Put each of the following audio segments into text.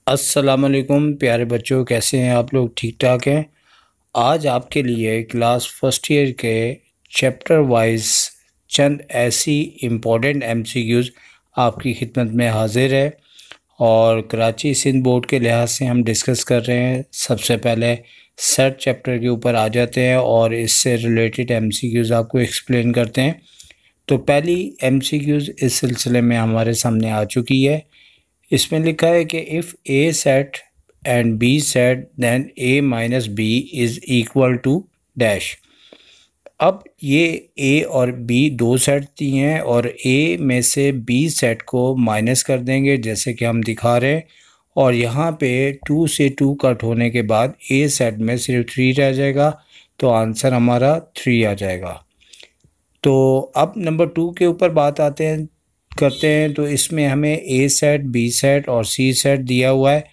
अस्सलाम वालेकुम प्यारे बच्चों, कैसे हैं आप लोग? ठीक ठाक हैं। आज आपके लिए क्लास फर्स्ट ईयर के चैप्टर वाइज चंद ऐसी इम्पोर्टेंट एमसीक्यूज़ आपकी खिदमत में हाजिर है और कराची सिंध बोर्ड के लिहाज से हम डिस्कस कर रहे हैं। सबसे पहले सेट चैप्टर के ऊपर आ जाते हैं और इससे रिलेटेड एमसीक्यूज़ आपको एक्सप्लेन करते हैं। तो पहली एमसीक्यूज़ इस सिलसिले में हमारे सामने आ चुकी है। इसमें लिखा है कि if A set and B set then A minus B is equal to dash. अब ये ए और बी दो सेट दिए हैं और ए में से बी सेट को माइनस कर देंगे जैसे कि हम दिखा रहे हैं, और यहाँ पे 2 से 2 कट होने के बाद ए सेट में सिर्फ 3 रह जाएगा, तो आंसर हमारा 3 आ जाएगा। तो अब नंबर 2 के ऊपर बात करते हैं। तो इसमें हमें ए सेट, बी सेट और सी सेट दिया हुआ है,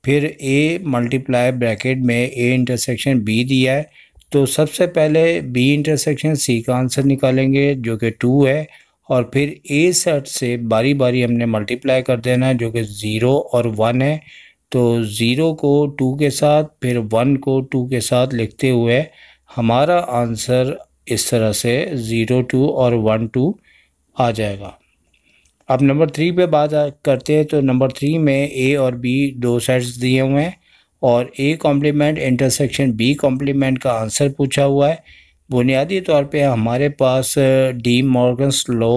फिर ए मल्टीप्लाई ब्रैकेट में ए इंटरसेक्शन बी दिया है। तो सबसे पहले बी इंटरसेक्शन सी का आंसर निकालेंगे जो कि 2 है, और फिर ए सेट से बारी बारी हमने मल्टीप्लाई कर देना है जो कि 0 और 1 है। तो 0 को 2 के साथ, फिर 1 को 2 के साथ लिखते हुए हमारा आंसर इस तरह से 0 2 और 1 2 आ जाएगा। अब नंबर 3 पे बात करते हैं। तो नंबर 3 में ए और बी दो सेट्स दिए हुए हैं और A complement intersection B complement का आंसर पूछा हुआ है। बुनियादी तौर पे हमारे पास डी मॉर्गन्स लॉ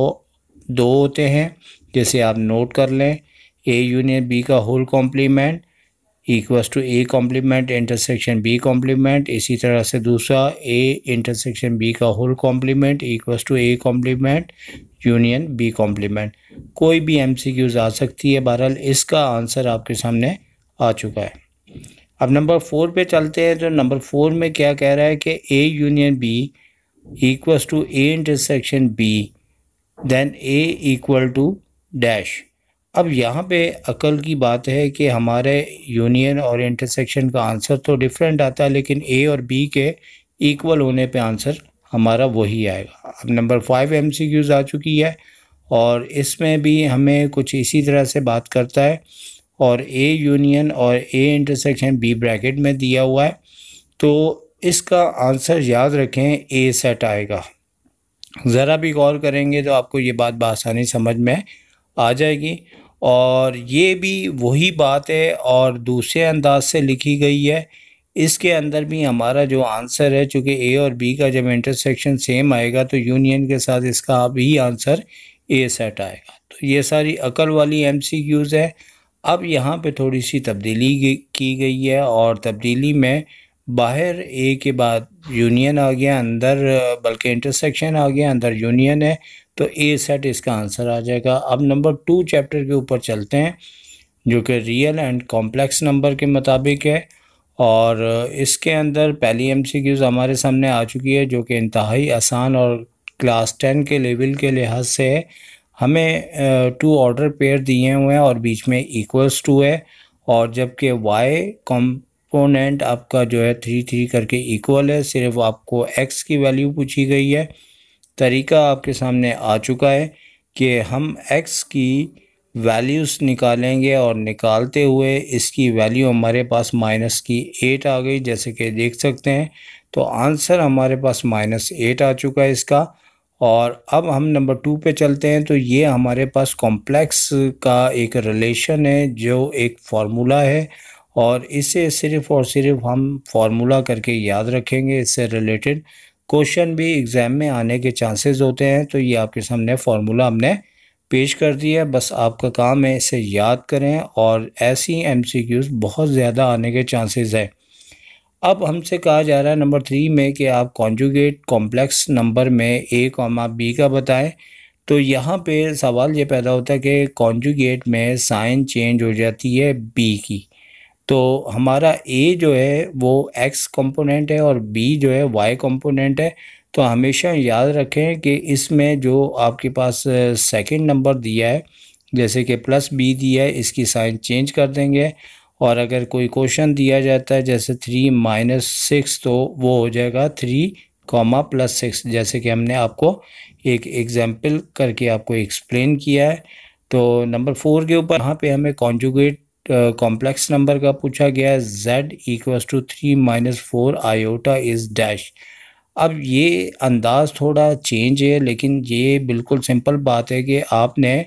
2 होते हैं, जैसे आप नोट कर लें। ए यूनियन बी का whole complement equals to A complement intersection B complement. इसी तरह से दूसरा ए इंटरसेक्शन बी का whole complement equals to A complement union B complement. कोई भी एमसीक्यूज़ आ सकती है, बहरहाल इसका आंसर आपके सामने आ चुका है। अब नंबर 4 पे चलते हैं। तो नंबर 4 में क्या कह रहा है कि A union B equals to A intersection B then A equal to dash. अब यहाँ पे अकल की बात है कि हमारे यूनियन और इंटरसेक्शन का आंसर तो डिफरेंट आता है, लेकिन ए और बी के इक्वल होने पे आंसर हमारा वही आएगा। अब नंबर 5 एमसीक्यूज़ आ चुकी है और इसमें भी हमें कुछ इसी तरह से बात करता है, और ए यूनियन और ए इंटरसेक्शन बी ब्रैकेट में दिया हुआ है। तो इसका आंसर याद रखें ए सेट आएगा। ज़रा भी गौर करेंगे तो आपको ये बात बआसानी समझ में आ जाएगी, और ये भी वही बात है और दूसरे अंदाज से लिखी गई है। इसके अंदर भी हमारा जो आंसर है, चूँकि ए और बी का जब इंटरसेक्शन सेम आएगा तो यूनियन के साथ इसका भी आंसर ए सेट आएगा। तो ये सारी अकल वाली एमसीक्यूज़ है। अब यहाँ पे थोड़ी सी तब्दीली की गई है, और तब्दीली में बाहर ए के बाद यूनियन आ गया, अंदर बल्कि इंटरसेक्शन आ गया, अंदर यूनियन है, तो ए सेट इसका आंसर आ जाएगा। अब नंबर 2 चैप्टर के ऊपर चलते हैं जो कि रियल एंड कॉम्प्लेक्स नंबर के मुताबिक है, और इसके अंदर पहली एमसीक्यूज़ हमारे सामने आ चुकी है जो कि इंतहाई आसान और क्लास 10 के लेवल के लिहाज से है। हमें 2 ऑर्डर पेयर दिए हुए हैं और बीच में इक्वल्स 2 है, और जबकि वाई कंपोनेंट आपका जो है 3 3 करके इक्वल है, सिर्फ आपको एक्स की वैल्यू पूछी गई है। तरीका आपके सामने आ चुका है कि हम एक्स की वैल्यूज़ निकालेंगे, और निकालते हुए इसकी वैल्यू हमारे पास -8 आ गई, जैसे कि देख सकते हैं। तो आंसर हमारे पास -8 आ चुका है इसका। और अब हम नंबर 2 पे चलते हैं। तो ये हमारे पास कॉम्प्लेक्स का एक रिलेशन है जो एक फार्मूला है, और इसे सिर्फ़ और सिर्फ हम फार्मूला करके याद रखेंगे। इससे रिलेटेड क्वेश्चन भी एग्ज़ाम में आने के चांसेस होते हैं। तो ये आपके सामने फार्मूला हमने पेश कर दिया, बस आपका काम है इसे याद करें, और ऐसी एमसीक्यूज़ बहुत ज़्यादा आने के चांसेस है। अब हमसे कहा जा रहा है नंबर 3 में कि आप कॉन्जुगेट कॉम्प्लेक्स नंबर में ए कॉमा बी का बताएं। तो यहाँ पे सवाल ये पैदा होता है कि कॉन्जुगेट में साइन चेंज हो जाती है बी की। तो हमारा ए जो है वो एक्स कंपोनेंट है और बी जो है वाई कंपोनेंट है। तो हमेशा याद रखें कि इसमें जो आपके पास सेकंड नंबर दिया है, जैसे कि प्लस बी दिया है, इसकी साइन चेंज कर देंगे, और अगर कोई क्वेश्चन दिया जाता है जैसे 3 - 6, तो वो हो जाएगा 3 कॉमा +6, जैसे कि हमने आपको एक एग्जाम्पल करके आपको एक्सप्लेन किया है। तो नंबर 4 के ऊपर यहाँ पे हमें कॉन्जुगेट कॉम्प्लेक्स नंबर का पूछा गया है। z = 3 - 4 iota is dash. अब ये अंदाज़ थोड़ा चेंज है, लेकिन ये बिल्कुल सिंपल बात है कि आपने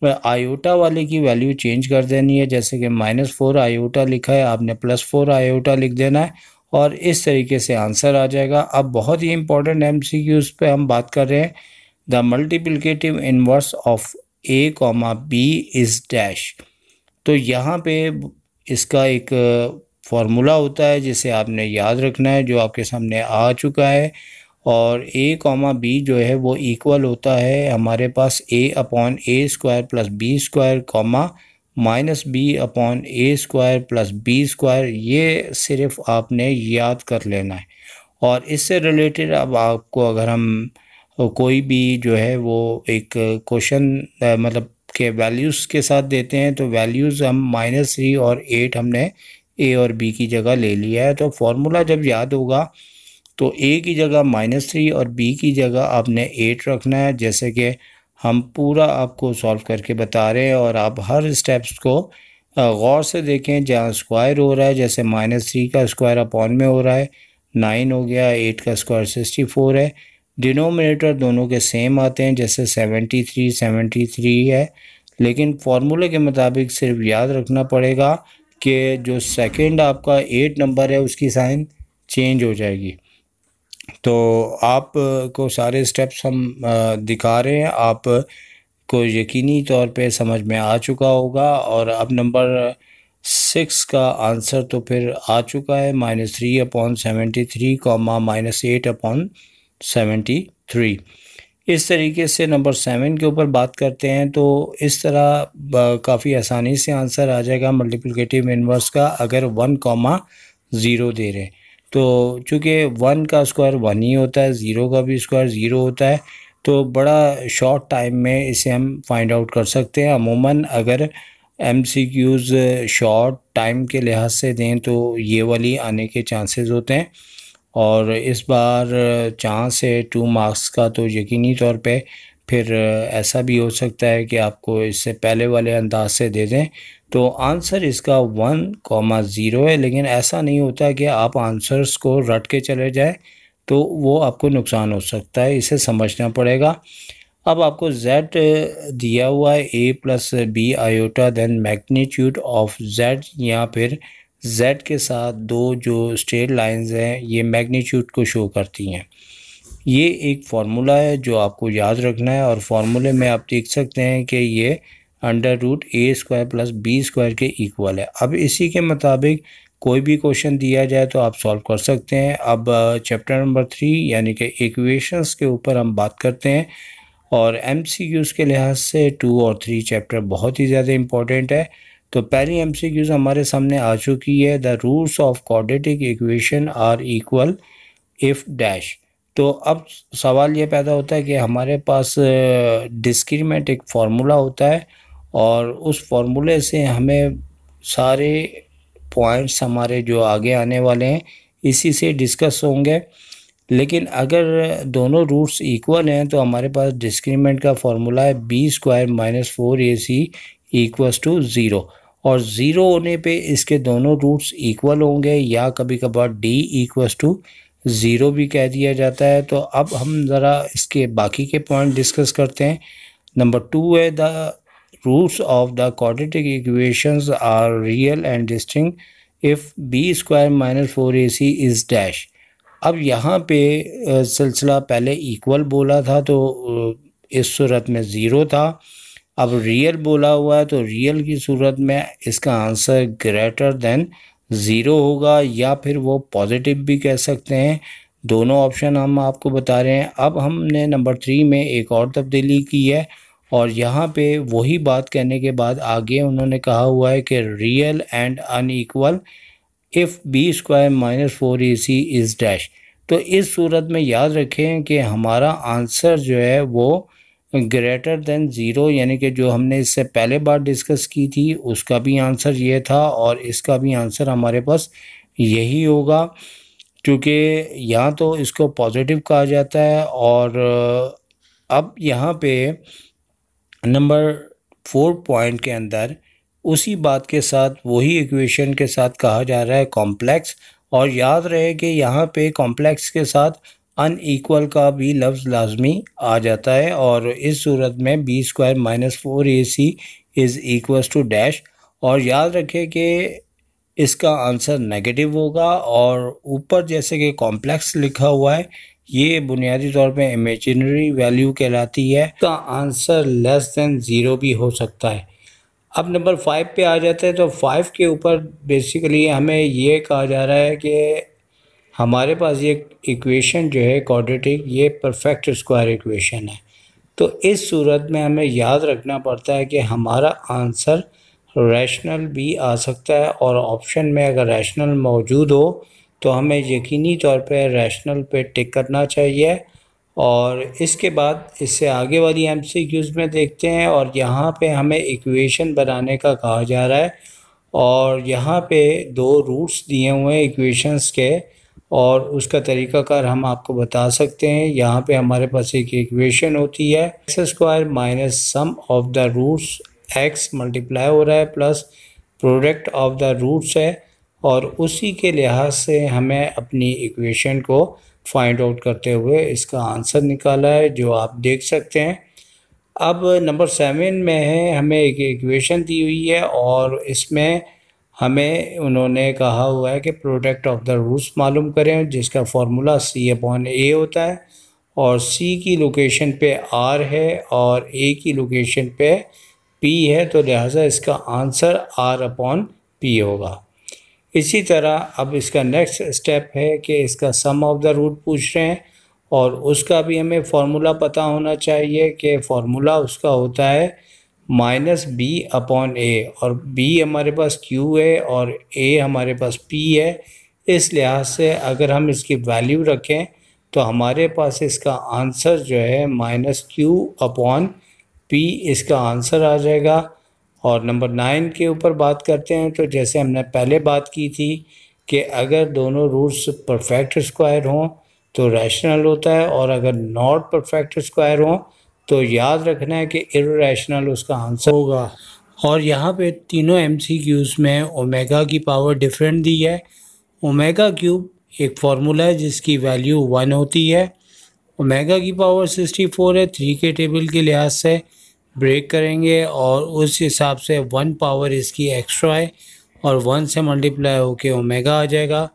आयोटा वाले की वैल्यू चेंज कर देनी है। जैसे कि -4 आयोटा लिखा है, आपने +4 आयोटा लिख देना है और इस तरीके से आंसर आ जाएगा। अब बहुत ही इंपॉर्टेंट MCQs पे हम बात कर रहे हैं। The multiplicative inverse of a, b is dash. तो यहाँ पे इसका एक फार्मूला होता है जिसे आपने याद रखना है, जो आपके सामने आ चुका है। और a, b जो है वो इक्वल होता है हमारे पास a/a² + b² comma -b/a² + b²। ये सिर्फ आपने याद कर लेना है। और इससे रिलेटेड अब आपको अगर हम कोई भी जो है वो एक क्वेश्चन मतलब के वैल्यूज़ के साथ देते हैं, तो वैल्यूज़ हम -3 और 8 हमने a और b की जगह ले लिया है। तो फार्मूला जब याद होगा तो a की जगह -3 और b की जगह आपने 8 रखना है। जैसे कि हम पूरा आपको सॉल्व करके बता रहे हैं और आप हर स्टेप्स को गौर से देखें। जहाँ स्क्वायर हो रहा है, जैसे -3 का स्क्वायर अपॉन में हो रहा है 9 हो गया, 8 का स्क्वायर 64 है। डिनोमिनेटर दोनों के सेम आते हैं, जैसे 73 है। लेकिन फार्मूले के मुताबिक सिर्फ याद रखना पड़ेगा कि जो सेकंड आपका 8 नंबर है उसकी साइन चेंज हो जाएगी। तो आप को सारे स्टेप्स हम दिखा रहे हैं, आप को यकीनी तौर पे समझ में आ चुका होगा। और अब नंबर 6 का आंसर तो फिर आ चुका है, -3/73 कॉमा -8/73। इस तरीके से नंबर 7 के ऊपर बात करते हैं। तो इस तरह काफ़ी आसानी से आंसर आ जाएगा मल्टीप्लिकेटिव इन्वर्स का, अगर 1,0 दे रहे हैं। तो चूँकि 1 का स्क्वायर 1 ही होता है, 0 का भी स्क्वायर 0 होता है, तो बड़ा शॉर्ट टाइम में इसे हम फाइंड आउट कर सकते हैं। अमूमन अगर MCQs शॉर्ट टाइम के लिहाज से दें तो ये वाली आने के चांसेस होते हैं। और इस बार चांस है 2 मार्क्स का, तो यकीनी तौर पे फिर ऐसा भी हो सकता है कि आपको इससे पहले वाले अंदाज से दे दें। तो आंसर इसका 1,0 है। लेकिन ऐसा नहीं होता कि आप आंसर्स को रट के चले जाएं, तो वो आपको नुकसान हो सकता है, इसे समझना पड़ेगा। अब आपको z दिया हुआ है a + b iota, then magnitude of z, या फिर z के साथ दो जो स्ट्रेट लाइंस हैं ये मैग्नीट्यूड को शो करती हैं। ये एक फार्मूला है जो आपको याद रखना है। और फार्मूले में आप देख सकते हैं कि ये √a² + b² के इक्वल है। अब इसी के मुताबिक कोई भी क्वेश्चन दिया जाए तो आप सॉल्व कर सकते हैं। अब चैप्टर नंबर 3 यानी कि इक्वेशंस के ऊपर हम बात करते हैं। और MCQs के लिहाज से 2 और 3 चैप्टर बहुत ही ज़्यादा इम्पोर्टेंट है। तो पहली MCQs हमारे सामने आ चुकी है, the roots of quadratic equation are equal if dash. तो अब सवाल ये पैदा होता है कि हमारे पास डिस्क्रीमेंट एक फार्मूला होता है और उस फार्मूले से हमें सारे पॉइंट्स हमारे जो आगे आने वाले हैं इसी से डिस्कस होंगे। लेकिन अगर दोनों रूट्स इक्वल हैं तो हमारे पास डिस्क्रीमेंट का फार्मूला है b² - 4ac = 0। और 0 होने पे इसके दोनों रूट्स इक्वल होंगे, या कभी कभार d = 0 भी कह दिया जाता है। तो अब हम ज़रा इसके बाकी के पॉइंट डिस्कस करते हैं। नंबर 2 है, the roots of the quadratic equations are real and distinct if b² - 4ac is dash. अब यहाँ पे सिलसिला पहले इक्वल बोला था तो इस सूरत में 0 था। अब रियल बोला हुआ है तो रियल की सूरत में इसका आंसर ग्रेटर देन 0 होगा, या फिर वो पॉजिटिव भी कह सकते हैं। दोनों ऑप्शन हम आपको बता रहे हैं। अब हमने नंबर 3 में एक और तब्दीली की है और यहाँ पे वही बात कहने के बाद आगे उन्होंने कहा हुआ है कि real and unequal if b² - 4ac is dash. तो इस सूरत में याद रखें कि हमारा आंसर जो है वो ग्रेटर देन 0, यानी कि जो हमने इससे पहले बार डिस्कस की थी उसका भी आंसर ये था और इसका भी आंसर हमारे पास यही होगा। क्योंकि यहाँ तो इसको पॉजिटिव कहा जाता है। और अब यहाँ पे नंबर 4 पॉइंट के अंदर उसी बात के साथ वही इक्वेशन के साथ कहा जा रहा है कॉम्प्लेक्स। और याद रहे कि यहाँ पे कॉम्प्लेक्स के साथ अनइक्वल का भी लफ्ज़ लाजमी आ जाता है, और इस सूरत में B square minus 4ac is equals to dash. और याद रखें कि इसका आंसर नेगेटिव होगा, और ऊपर जैसे कि कॉम्प्लेक्स लिखा हुआ है ये बुनियादी तौर पे इमेजिनरी वैल्यू कहलाती है। इसका आंसर लेस देन 0 भी हो सकता है। अब नंबर 5 पे आ जाते हैं, तो 5 के ऊपर बेसिकली हमें ये कहा जा रहा है कि हमारे पास ये इक्वेशन जो है क्वाड्रेटिक, ये परफेक्ट स्क्वायर इक्वेशन है। तो इस सूरत में हमें याद रखना पड़ता है कि हमारा आंसर रैशनल भी आ सकता है, और ऑप्शन में अगर रैशनल मौजूद हो तो हमें यकीनी तौर पे रैशनल पे टिक करना चाहिए। और इसके बाद इससे आगे वाली एमसीक्यूज़ में देखते हैं, और यहाँ पे हमें इक्वेशन बनाने का कहा जा रहा है, और यहाँ पे 2 रूट्स दिए हुए हैं इक्वेशंस के, और उसका तरीक़ाकार हम आपको बता सकते हैं। यहाँ पे हमारे पास एक इक्वेशन होती है X square minus sum of the roots X multiply हो रहा है plus product of the roots है, और उसी के लिहाज से हमें अपनी इक्वेशन को फाइंड आउट करते हुए इसका आंसर निकाला है, जो आप देख सकते हैं। अब नंबर 7 में है, हमें एक इक्वेशन दी हुई है, और इसमें हमें उन्होंने कहा हुआ है कि प्रोडक्ट ऑफ द रूट्स मालूम करें, जिसका फार्मूला C/A होता है, और C की लोकेशन पे R है और A की लोकेशन पे P है, तो लिहाजा इसका आंसर R/P होगा। इसी तरह अब इसका नेक्स्ट स्टेप है कि इसका सम ऑफ द रूट पूछ रहे हैं, और उसका भी हमें फार्मूला पता होना चाहिए कि फार्मूला उसका होता है -B/A, और B हमारे पास Q है और A हमारे पास P है। इस लिहाज से अगर हम इसकी वैल्यू रखें तो हमारे पास इसका आंसर जो है -Q/P इसका आंसर आ जाएगा। और नंबर 9 के ऊपर बात करते हैं, तो जैसे हमने पहले बात की थी कि अगर दोनों रूट्स परफेक्ट स्क्वायर हों तो रैशनल होता है, और अगर नॉट परफेक्ट स्क्वायर हों तो याद रखना है कि इर्रेशनल उसका आंसर होगा। और यहाँ पे तीनों एमसीक्यूज़ में ओमेगा की पावर डिफरेंट दी है। ओमेगा क्यूब एक फार्मूला है जिसकी वैल्यू 1 होती है। ओमेगा की पावर 64 है, 3 के टेबल के लिहाज से ब्रेक करेंगे और उस हिसाब से 1 पावर इसकी एक्स्ट्रा है, और 1 से मल्टीप्लाई होके ओमेगा आ जाएगा।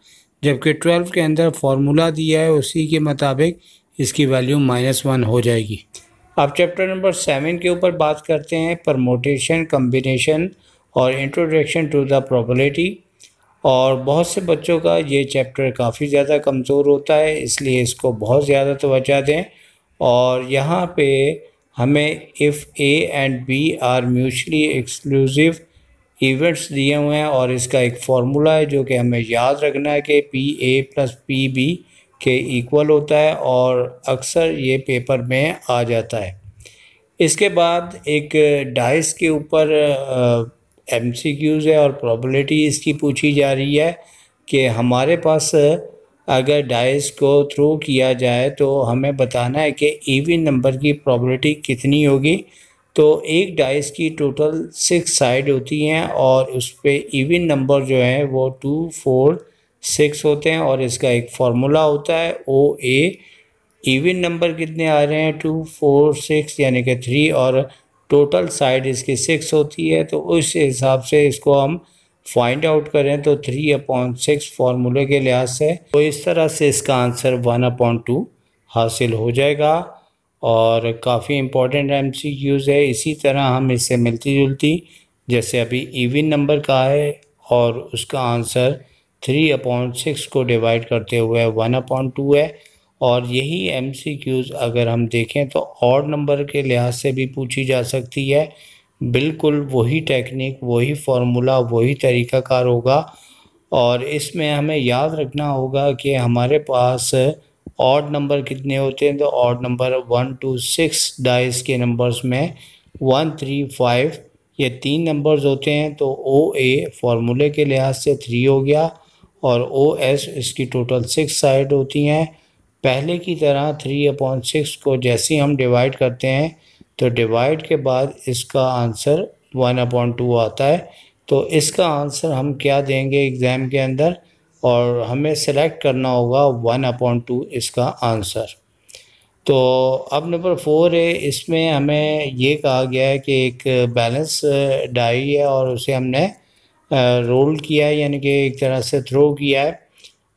जबकि 12 के अंदर फार्मूला दिया है उसी के मुताबिक इसकी वैल्यू -1 हो जाएगी। अब चैप्टर नंबर 7 के ऊपर बात करते हैं, परमोटेशन, कम्बिनेशन और इंट्रोडक्शन टू द प्रोबेबिलिटी। और बहुत से बच्चों का ये चैप्टर काफ़ी ज़्यादा कमज़ोर होता है, इसलिए इसको बहुत ज़्यादा तवज्जो दें। और यहाँ पे हमें if A and B are mutually exclusive events दिए हुए हैं, और इसका एक फार्मूला है जो कि हमें याद रखना है कि PA + PB के इक्वल होता है, और अक्सर ये पेपर में आ जाता है। इसके बाद एक डाइस के ऊपर MCQs है, और प्रोबेबिलिटी इसकी पूछी जा रही है कि हमारे पास अगर डाइस को थ्रो किया जाए तो हमें बताना है कि इवन नंबर की प्रोबेबिलिटी कितनी होगी। तो एक डाइस की टोटल 6 साइड होती हैं, और उस पर इवन नंबर जो है वो 2, 4, 6 होते हैं, और इसका एक फार्मूला होता है OA। इवन नंबर कितने आ रहे हैं 2, 4, 6 यानी कि 3, और टोटल साइड इसकी 6 होती है, तो उस हिसाब से इसको हम फाइंड आउट करें तो 3/6 फार्मूले के लिहाज से, तो इस तरह से इसका आंसर 1/2 हासिल हो जाएगा। और काफ़ी इम्पोर्टेंट MCQs है। इसी तरह हम इससे मिलती जुलती, जैसे अभी इवन नंबर का है और उसका आंसर 3/6 को डिवाइड करते हुए 1/2 है। और यही MCQs अगर हम देखें तो ऑड नंबर के लिहाज से भी पूछी जा सकती है। बिल्कुल वही टेक्निक, वही फार्मूला, वही तरीक़ाकार होगा, और इसमें हमें याद रखना होगा कि हमारे पास ऑड नंबर कितने होते हैं। तो ऑड नंबर 1 to 6 डाइस के नंबर्स में 1, 3, 5 ये 3 नंबर्स होते हैं। तो OA फार्मूले के लिहाज से 3 हो गया, और ओ एस इसकी टोटल 6 साइड होती हैं। पहले की तरह 3/6 को जैसे ही हम डिवाइड करते हैं तो डिवाइड के बाद इसका आंसर 1/2 आता है। तो इसका आंसर हम क्या देंगे एग्ज़ाम के अंदर, और हमें सेलेक्ट करना होगा 1/2 इसका आंसर। तो अब नंबर 4 है, इसमें हमें ये कहा गया है कि एक बैलेंस डाई है और उसे हमने रोल किया है, यानी कि एक तरह से थ्रो किया है,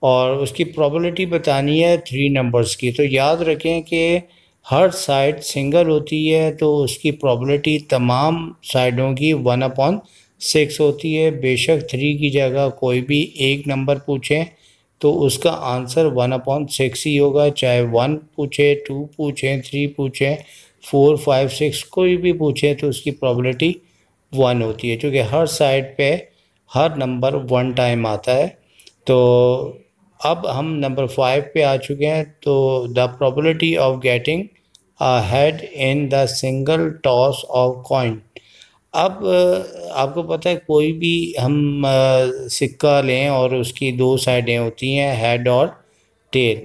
और उसकी प्रोबेबिलिटी बतानी है 3 नंबर्स की। तो याद रखें कि हर साइड सिंगल होती है तो उसकी प्रोबेबिलिटी तमाम साइडों की 1/6 होती है। बेशक 3 की जगह कोई भी एक नंबर पूछें तो उसका आंसर 1/6 ही होगा, चाहे 1 पूछे, 2 पूछें, 3 पूछें, 4, 5, 6 कोई भी पूछे तो उसकी प्रोबेबिलिटी 1 होती है, क्योंकि हर साइड पे हर नंबर 1 टाइम आता है। तो अब हम नंबर 5 पे आ चुके हैं। तो the probability of getting a head in the single toss of coin. अब आपको पता है कोई भी हम सिक्का लें और उसकी 2 साइडें होती हैं, हेड और टेल,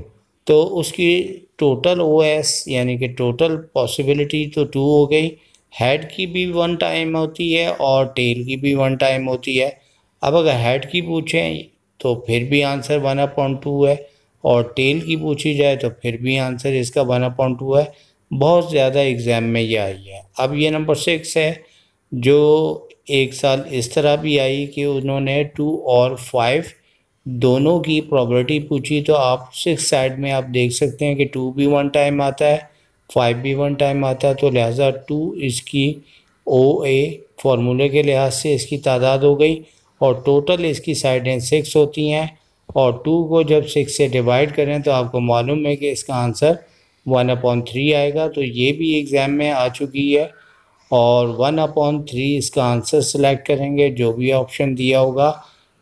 तो उसकी टोटल ओएस यानी कि टोटल पॉसिबिलिटी तो 2 हो गई। हेड की भी 1 टाइम होती है और टेल की भी 1 टाइम होती है। अब अगर हेड की पूछें तो फिर भी आंसर 1/2 है, और टेल की पूछी जाए तो फिर भी आंसर इसका 1/2 है। बहुत ज़्यादा एग्ज़ाम में ये आई है। अब ये नंबर 6 है, जो एक साल इस तरह भी आई कि उन्होंने 2 और 5 दोनों की प्रोबेबिलिटी पूछी। तो आप 6 साइड में आप देख सकते हैं कि 2 भी 1 टाइम आता है, 5 भी 1 टाइम आता है, तो लिहाजा 2 इसकी ओ ए फार्मूले के लिहाज से इसकी तादाद हो गई, और टोटल इसकी साइडें 6 होती हैं, और 2 को जब 6 से डिवाइड करें तो आपको मालूम है कि इसका आंसर 1/3 आएगा। तो ये भी एग्ज़ाम में आ चुकी है, और 1/3 इसका आंसर सेलेक्ट करेंगे जो भी ऑप्शन दिया होगा।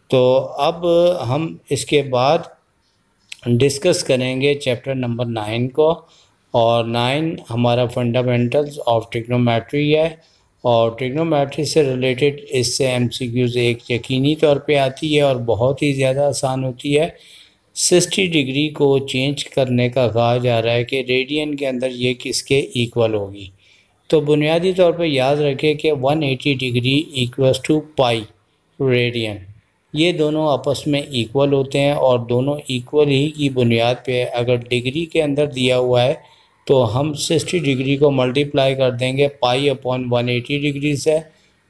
तो अब हम इसके बाद डिस्कस करेंगे चैप्टर नंबर 9 को, और 9 हमारा फंडामेंटल्स ऑफ ट्रिग्नोमेट्री है, और ट्रिग्नोमेट्री से रिलेटेड इससे एमसीक्यूज़ एक यकीनी तौर पे आती है और बहुत ही ज़्यादा आसान होती है। 60 डिग्री को चेंज करने का कहा जा रहा है कि रेडियन के अंदर ये किसके इक्वल होगी। तो बुनियादी तौर पे याद रखें कि 180 degree equals to pi radian, ये दोनों आपस में इक्वल होते हैं, और दोनों इक्वल ही की बुनियाद पे अगर डिग्री के अंदर दिया हुआ है तो हम 60 डिग्री को मल्टीप्लाई कर देंगे पाई/180 डिग्री से।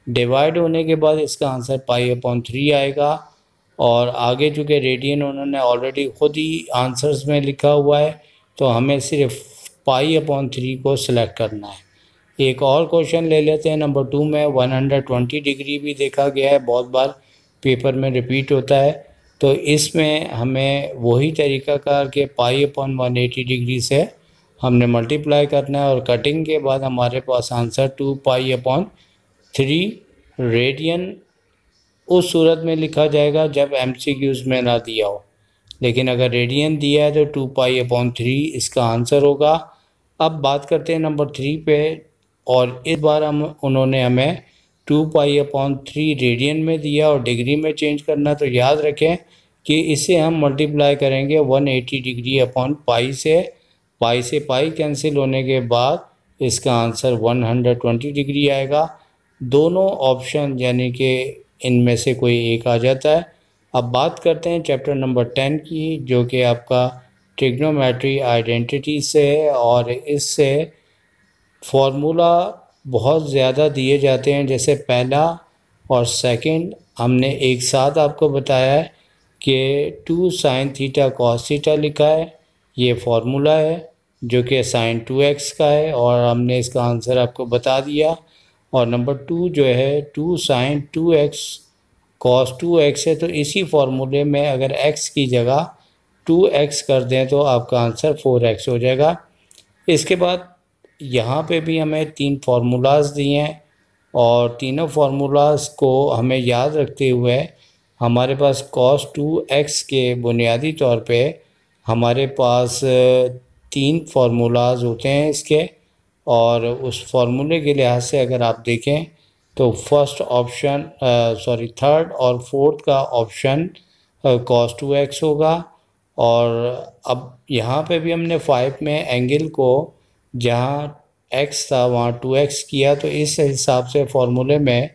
डिवाइड होने के बाद इसका आंसर पाई/3 आएगा। और आगे चूँकि रेडियन उन्होंने ऑलरेडी खुद ही आंसर्स में लिखा हुआ है, तो हमें सिर्फ पाई/3 को सिलेक्ट करना है। एक और क्वेश्चन ले लेते हैं नंबर 2 में। 120 डिग्री भी देखा गया है, बहुत बार पेपर में रिपीट होता है। तो इसमें हमें वही तरीक़ाकार के पाई/180 डिग्री से हमने मल्टीप्लाई करना है, और कटिंग के बाद हमारे पास आंसर 2 पाई/3 रेडियन उस सूरत में लिखा जाएगा जब एमसीक्यूज़ में ना दिया हो, लेकिन अगर रेडियन दिया है तो 2 पाई/3 इसका आंसर होगा। अब बात करते हैं नंबर 3 पे, और इस बार उन्होंने हमें 2 पाई/3 रेडियन में दिया और डिग्री में चेंज करना। तो याद रखें कि इसे हम मल्टीप्लाई करेंगे 180 डिग्री अपॉन पाई से। पाई से पाई कैंसिल होने के बाद इसका आंसर 120 डिग्री आएगा। दोनों ऑप्शन यानी कि इनमें से कोई एक आ जाता है। अब बात करते हैं चैप्टर नंबर 10 की, जो कि आपका ट्रिग्नोमेट्री आइडेंटिटी से है, और इससे फार्मूला बहुत ज़्यादा दिए जाते हैं। जैसे पहला और सेकंड हमने एक साथ आपको बताया है कि 2 sin थीटा cos थीटा लिखा है, ये फार्मूला है जो कि sin 2x का है, और हमने इसका आंसर आपको बता दिया। और नंबर 2 जो है 2 sin 2x cos 2x है, तो इसी फार्मूले में अगर x की जगह 2x कर दें तो आपका आंसर 4x हो जाएगा। इसके बाद यहाँ पे भी हमें 3 फार्मूलाज दिए हैं, और तीनों फार्मूलाज को हमें याद रखते हुए हमारे पास cos 2x के बुनियादी तौर पे हमारे पास 3 फार्मूलाज होते हैं इसके। और उस फार्मूले के लिहाज से अगर आप देखें तो फर्स्ट ऑप्शन थर्ड और फोर्थ का ऑप्शन cos 2x होगा। और अब यहाँ पे भी हमने 5 में एंगल को जहाँ x था वहाँ 2x किया, तो इस हिसाब से फॉर्मूले में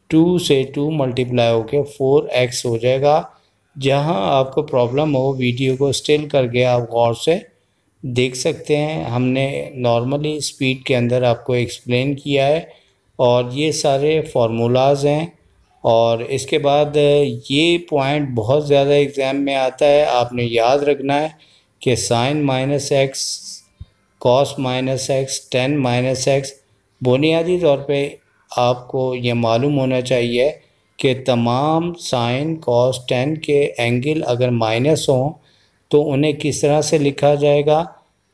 2 से 2 मल्टीप्लाई होके 4x हो जाएगा। जहाँ आपको प्रॉब्लम हो वीडियो को स्टिल करके आप गौर से देख सकते हैं, हमने नॉर्मली स्पीड के अंदर आपको एक्सप्लेन किया है और ये सारे फार्मूलाज हैं। और इसके बाद ये पॉइंट बहुत ज़्यादा एग्ज़ाम में आता है, आपने याद रखना है कि sine minus X, cos minus X, tan minus X, बुनियादी तौर पे आपको ये मालूम होना चाहिए कि तमाम साइन कॉस टेन के एंगल अगर माइनस हों तो उन्हें किस तरह से लिखा जाएगा।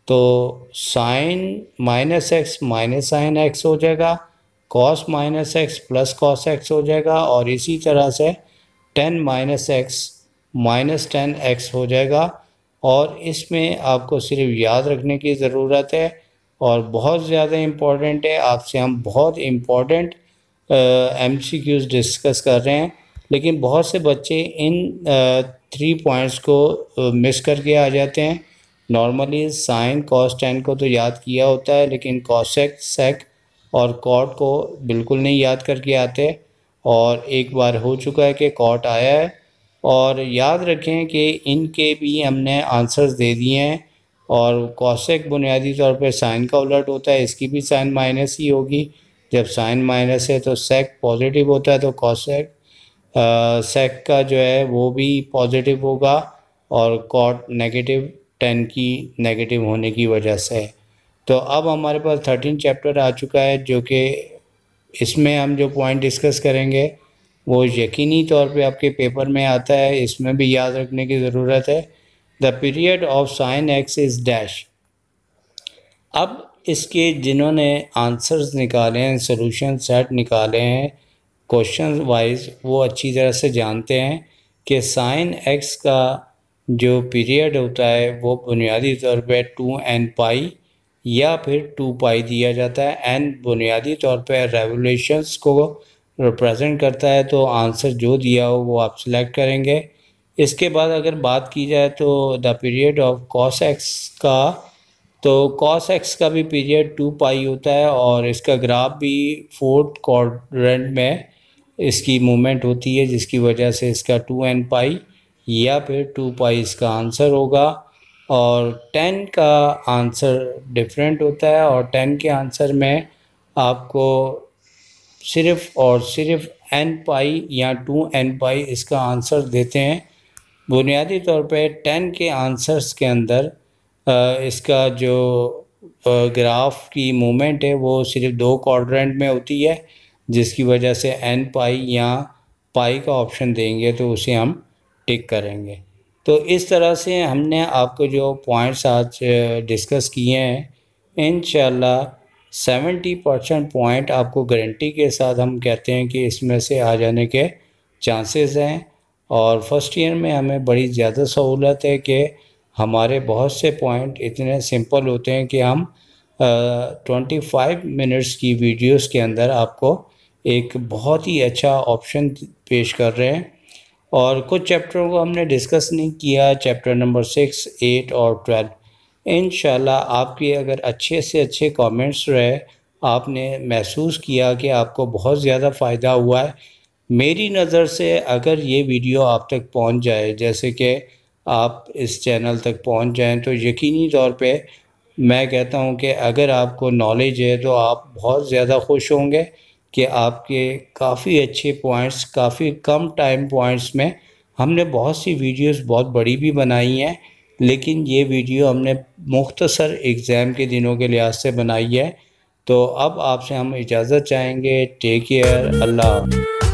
तो sine minus X minus sine X हो जाएगा, cos minus X plus cos X हो जाएगा, और इसी तरह से tan minus X minus tan X हो जाएगा। और इसमें आपको सिर्फ याद रखने की ज़रूरत है और बहुत ज़्यादा इम्पॉर्टेंट है। आपसे हम बहुत इम्पॉर्टेंट MCQs डिस्कस कर रहे हैं, लेकिन बहुत से बच्चे इन 3 पॉइंट्स को मिस करके आ जाते हैं। नॉर्मली साइन कॉस टेन को तो याद किया होता है, लेकिन कॉसेक सेक और कॉट को बिल्कुल नहीं याद करके आते। और एक बार हो चुका है कि कॉट आया है, और याद रखें कि इनके भी हमने आंसर्स दे दिए हैं। और कॉसेक बुनियादी तौर पे साइन का उलट होता है, इसकी भी साइन माइनस ही होगी। जब साइन माइनस है तो सेक पॉजिटिव होता है, तो कॉसेक सेक का जो है वो भी पॉजिटिव होगा, और कॉट नेगेटिव टेन की नेगेटिव होने की वजह से। तो अब हमारे पास 13 चैप्टर आ चुका है, जो कि इसमें हम जो पॉइंट डिस्कस करेंगे वो यकीनी तौर पे आपके पेपर में आता है। इसमें भी याद रखने की ज़रूरत है। The period of sine x is dash. अब इसके जिन्होंने आंसर्स निकाले हैं, सॉल्यूशन सेट निकाले हैं क्वेश्चन वाइज, वो अच्छी तरह से जानते हैं कि साइन एक्स का जो पीरियड होता है वो बुनियादी तौर पे 2n पाई या फिर 2 पाई दिया जाता है। n बुनियादी तौर पे रेवोल्यूशंस को रिप्रेजेंट करता है, तो आंसर जो दिया हो वो आप सिलेक्ट करेंगे। इसके बाद अगर बात की जाए तो the period of cos x का, तो कॉस एक्स का भी पीरियड 2 पाई होता है, और इसका ग्राफ भी फोर्थ क्वाड्रेंट में इसकी मूवमेंट होती है, जिसकी वजह से इसका 2n पाई या फिर 2 पाई इसका आंसर होगा। और 10 का आंसर डिफरेंट होता है, और 10 के आंसर में आपको सिर्फ और सिर्फ n पाई या 2n पाई इसका आंसर देते हैं। बुनियादी तौर पे 10 के आंसर्स के अंदर इसका जो ग्राफ की मूवमेंट है वो सिर्फ 2 क्वाड्रेंट में होती है, जिसकी वजह से n पाई या पाई का ऑप्शन देंगे तो उसे हम टिक करेंगे। तो इस तरह से हमने आपको जो पॉइंट्स आज डिस्कस किए हैं, इंशाल्लाह 70% पॉइंट आपको गारंटी के साथ हम कहते हैं कि इसमें से आ जाने के चांसेस हैं। और फर्स्ट ईयर में हमें बड़ी ज़्यादा सहूलत है कि हमारे बहुत से पॉइंट इतने सिंपल होते हैं कि हम 25 मिनट्स की वीडियोस के अंदर आपको एक बहुत ही अच्छा ऑप्शन पेश कर रहे हैं। और कुछ चैप्टरों को हमने डिस्कस नहीं किया, चैप्टर नंबर 6, 8 और 12। इंशाल्लाह आपके अगर अच्छे से अच्छे कमेंट्स रहे, आपने महसूस किया कि आपको बहुत ज़्यादा फ़ायदा हुआ है, मेरी नज़र से अगर ये वीडियो आप तक पहुंच जाए, जैसे कि आप इस चैनल तक पहुंच जाएं, तो यकीनी तौर पे मैं कहता हूं कि अगर आपको नॉलेज है तो आप बहुत ज़्यादा खुश होंगे कि आपके काफ़ी अच्छे पॉइंट्स काफ़ी कम टाइम पॉइंट्स में, हमने बहुत सी वीडियोस बहुत बड़ी भी बनाई हैं, लेकिन ये वीडियो हमने मुख्तसर एग्ज़ाम के दिनों के लिहाज से बनाई है। तो अब आपसे हम इजाज़त चाहेंगे। टेक केयर, अल्लाह।